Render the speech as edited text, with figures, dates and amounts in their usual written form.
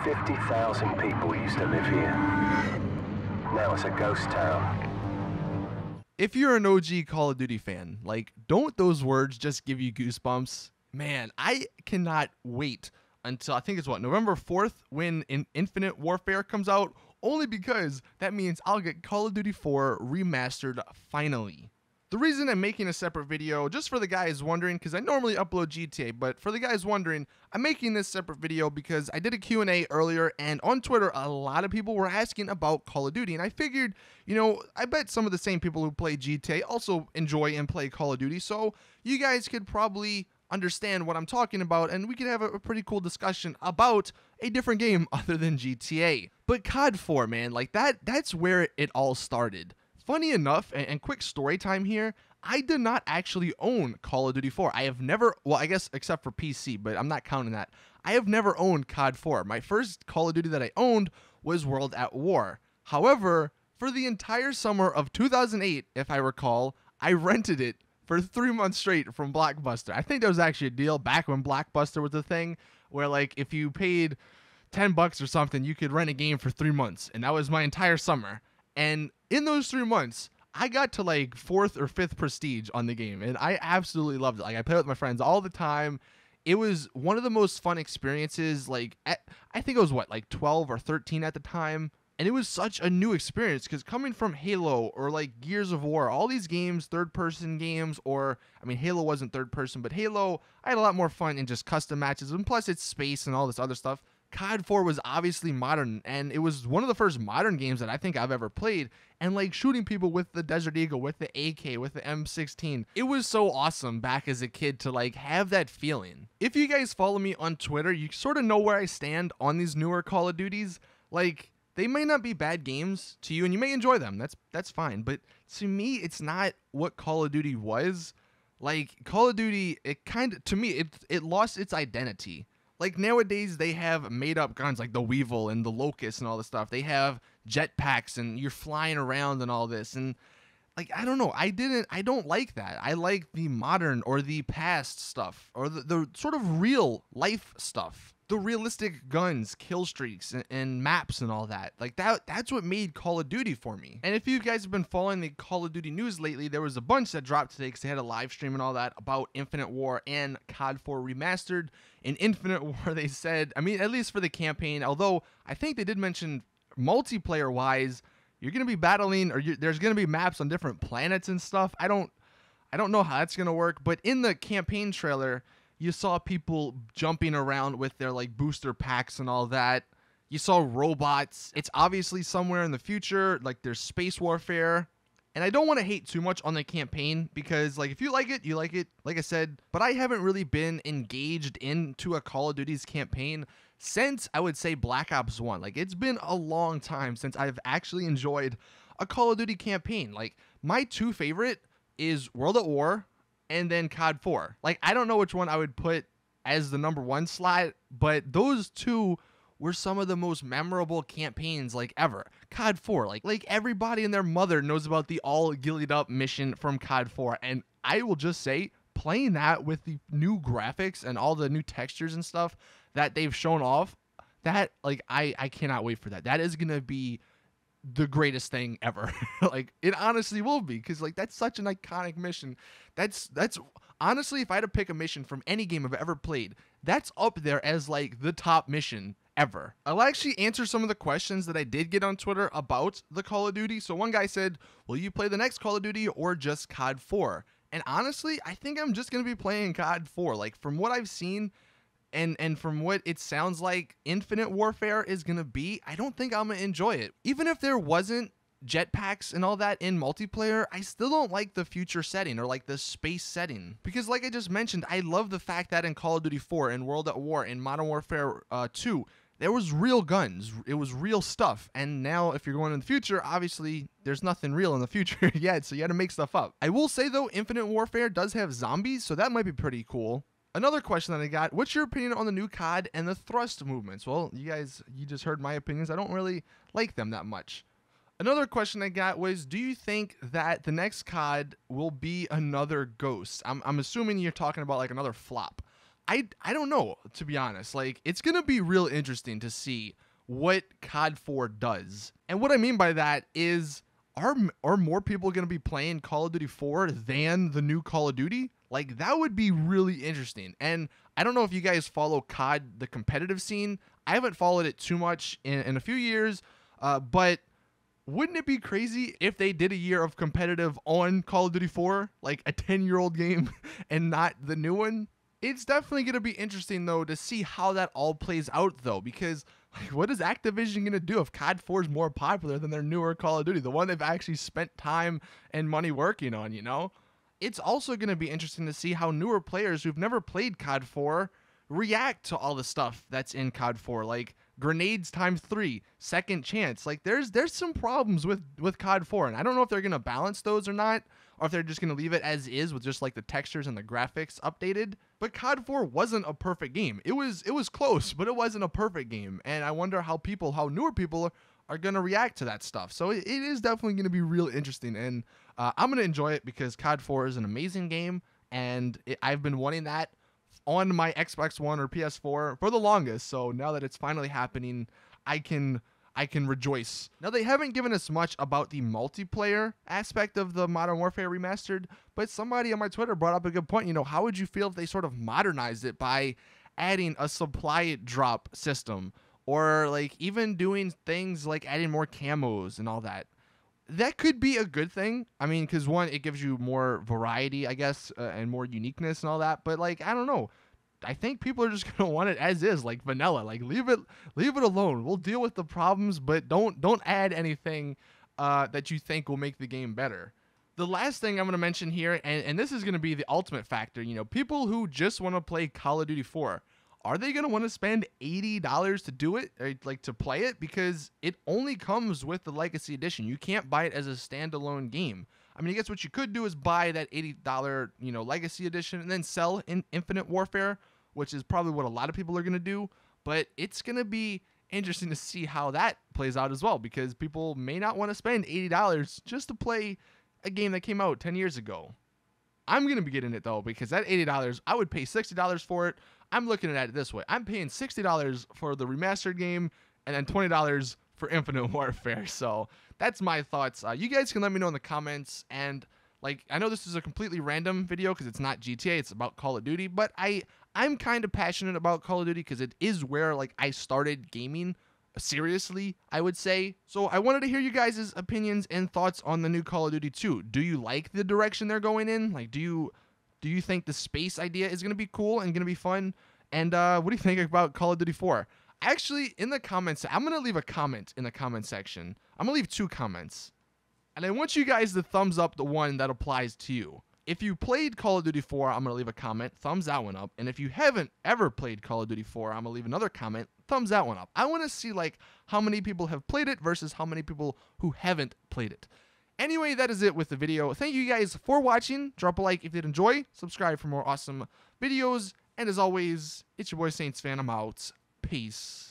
50,000 people used to live here. Now it's a ghost town. If you're an OG Call of Duty fan, like, don't those words just give you goosebumps? Man, I cannot wait until, I think it's what, November 4th when Infinite Warfare comes out, only because that means I'll get Call of Duty 4 remastered finally. The reason I'm making a separate video, just for the guys wondering, because I normally upload GTA, but for the guys wondering, I'm making this separate video because I did a Q&A earlier, and on Twitter, a lot of people were asking about Call of Duty, and I figured, you know, I bet some of the same people who play GTA also enjoy and play Call of Duty, so you guys could probably understand what I'm talking about, and we could have a pretty cool discussion about a different game other than GTA. But COD 4, man, like that's where it all started. Funny enough, and quick story time here, I did not actually own Call of Duty 4. I have never, well, I guess except for PC, but I'm not counting that. I have never owned COD 4. My first Call of Duty that I owned was World at War. However, for the entire summer of 2008, if I recall, I rented it for 3 months straight from Blockbuster. I think that was actually a deal back when Blockbuster was a thing, where like if you paid $10 or something, you could rent a game for 3 months, and that was my entire summer. And in those 3 months, I got to like 4th or 5th prestige on the game, and I absolutely loved it. Like, I played with my friends all the time. It was one of the most fun experiences. Like, I think it was what, like 12 or 13 at the time, and it was such a new experience because coming from Halo or like Gears of War, all these games, third-person games, or I mean, Halo wasn't third-person, but Halo, I had a lot more fun in just custom matches, and plus it's space and all this other stuff. COD 4 was obviously modern, and it was one of the first modern games that I think I've ever played, and like shooting people with the Desert Eagle, with the AK, with the M16. It was so awesome back as a kid to like have that feeling. If you guys follow me on Twitter, you sort of know where I stand on these newer Call of Duties. Like, they may not be bad games to you, and you may enjoy them. That's fine, but to me, it's not what Call of Duty was. Like, Call of Duty, it kind of, to me, it lost its identity. Like, nowadays, they have made-up guns like the Weevil and the Locust and all this stuff. They have jetpacks, and you're flying around and all this. And, like, I don't know. I don't like that. I like the modern or the past stuff, or the sort of real life stuff. The realistic guns, kill streaks, and maps and all that. Like, that's what made Call of Duty for me. And if you guys have been following the Call of Duty news lately, there was a bunch that dropped today because they had a live stream and all that about Infinite War and COD 4 Remastered. In Infinite War, they said, I mean, at least for the campaign, although I think they did mention multiplayer-wise, you're going to be battling, or there's going to be maps on different planets and stuff. I don't know how that's going to work, but in the campaign trailer, you saw people jumping around with their like booster packs and all that. You saw robots. It's obviously somewhere in the future. Like, there's space warfare. And I don't want to hate too much on the campaign because, like, if you like it, you like it, like I said. But I haven't really been engaged into a Call of Duty's campaign since, I would say, Black Ops 1. Like, it's been a long time since I've actually enjoyed a Call of Duty campaign. Like, my two favorite is World at War and then COD 4. Like, I don't know which one I would put as the number one slot, but those two were some of the most memorable campaigns, like, ever. COD 4, like everybody and their mother knows about the all gillied up mission from COD 4, and I will just say, playing that with the new graphics and all the new textures and stuff that they've shown off, that, like, I cannot wait for that. That is gonna be the greatest thing ever. Like, it honestly will be, because like that's such an iconic mission. That's honestly, if I had to pick a mission from any game I've ever played, that's up there as like the top mission ever. I'll actually answer some of the questions that I did get on Twitter about the Call of Duty. So one guy said, will you play the next Call of Duty or just COD 4? And honestly, I think I'm just gonna be playing COD 4. Like, from what I've seen and from what it sounds like Infinite Warfare is going to be, I don't think I'm going to enjoy it. Even if there wasn't jetpacks and all that in multiplayer, I still don't like the future setting or like the space setting. Because like I just mentioned, I love the fact that in Call of Duty 4 and World at War and Modern Warfare 2, there was real guns. It was real stuff. And now if you're going in the future, obviously there's nothing real in the future yet, so you got to make stuff up. I will say though, Infinite Warfare does have zombies, so that might be pretty cool. Another question that I got, what's your opinion on the new COD and the thrust movements? Well, you just heard my opinions. I don't really like them that much. Another question I got was, do you think that the next COD will be another Ghost? I'm assuming you're talking about like another flop. I don't know, to be honest. Like, it's going to be real interesting to see what COD 4 does. And what I mean by that is, are more people going to be playing Call of Duty 4 than the new Call of Duty? Like, that would be really interesting. And I don't know if you guys follow COD, the competitive scene. I haven't followed it too much in a few years, but wouldn't it be crazy if they did a year of competitive on Call of Duty 4, like a 10-year-old game and not the new one? It's definitely going to be interesting, though, to see how that all plays out, though, because like, what is Activision going to do if COD 4 is more popular than their newer Call of Duty, the one they've actually spent time and money working on, you know? It's also going to be interesting to see how newer players who've never played COD 4 react to all the stuff that's in COD 4, like grenades times 3, second chance. Like, there's some problems with COD 4, and I don't know if they're going to balance those or not, or if they're just going to leave it as is with just like the textures and the graphics updated. But COD 4 wasn't a perfect game. It was close, but it wasn't a perfect game. And I wonder how newer people are going to react to that stuff. So it is definitely going to be real interesting. And I'm going to enjoy it because COD 4 is an amazing game. And I've been wanting that on my Xbox One or PS4 for the longest. So now that it's finally happening, I can rejoice. Now, they haven't given us much about the multiplayer aspect of the Modern Warfare Remastered, but somebody on my Twitter brought up a good point. You know, how would you feel if they sort of modernized it by adding a supply drop system, or like even doing things like adding more camos and all that? That could be a good thing. I mean, because one, it gives you more variety, I guess, and more uniqueness and all that. But like, I don't know. I think people are just gonna want it as is, like vanilla. Like, leave it alone. We'll deal with the problems, but don't add anything that you think will make the game better. The last thing I'm gonna mention here, and this is gonna be the ultimate factor. You know, people who just want to play Call of Duty 4, are they gonna want to spend $80 to do it, or like to play it? Because it only comes with the Legacy Edition. You can't buy it as a standalone game. I mean, I guess what you could do is buy that $80, you know, Legacy Edition and then sell in Infinite Warfare, which is probably what a lot of people are going to do. But it's going to be interesting to see how that plays out as well, because people may not want to spend $80 just to play a game that came out 10 years ago. I'm going to be getting it, though, because that $80, I would pay $60 for it. I'm looking at it this way. I'm paying $60 for the remastered game and then $20 for Infinite Warfare. So that's my thoughts. You guys can let me know in the comments. And like, I know this is a completely random video because it's not GTA, it's about Call of Duty, but I'm kind of passionate about Call of Duty because it is where like I started gaming seriously, I would say. So I wanted to hear you guys' opinions and thoughts on the new Call of Duty 2. Do you like the direction they're going in? Like, do you think the space idea is going to be cool and going to be fun? And what do you think about Call of Duty 4? Actually, in the comments, I'm going to leave a comment in the comment section. I'm going to leave 2 comments. And I want you guys to thumbs up the one that applies to you. If you played Call of Duty 4, I'm going to leave a comment. Thumbs that one up. And if you haven't ever played Call of Duty 4, I'm going to leave another comment. Thumbs that one up. I want to see like how many people have played it versus how many people who haven't played it. Anyway, that is it with the video. Thank you guys for watching. Drop a like if you did enjoy. Subscribe for more awesome videos. And as always, it's your boy Saints Fan. I'm out. Peace.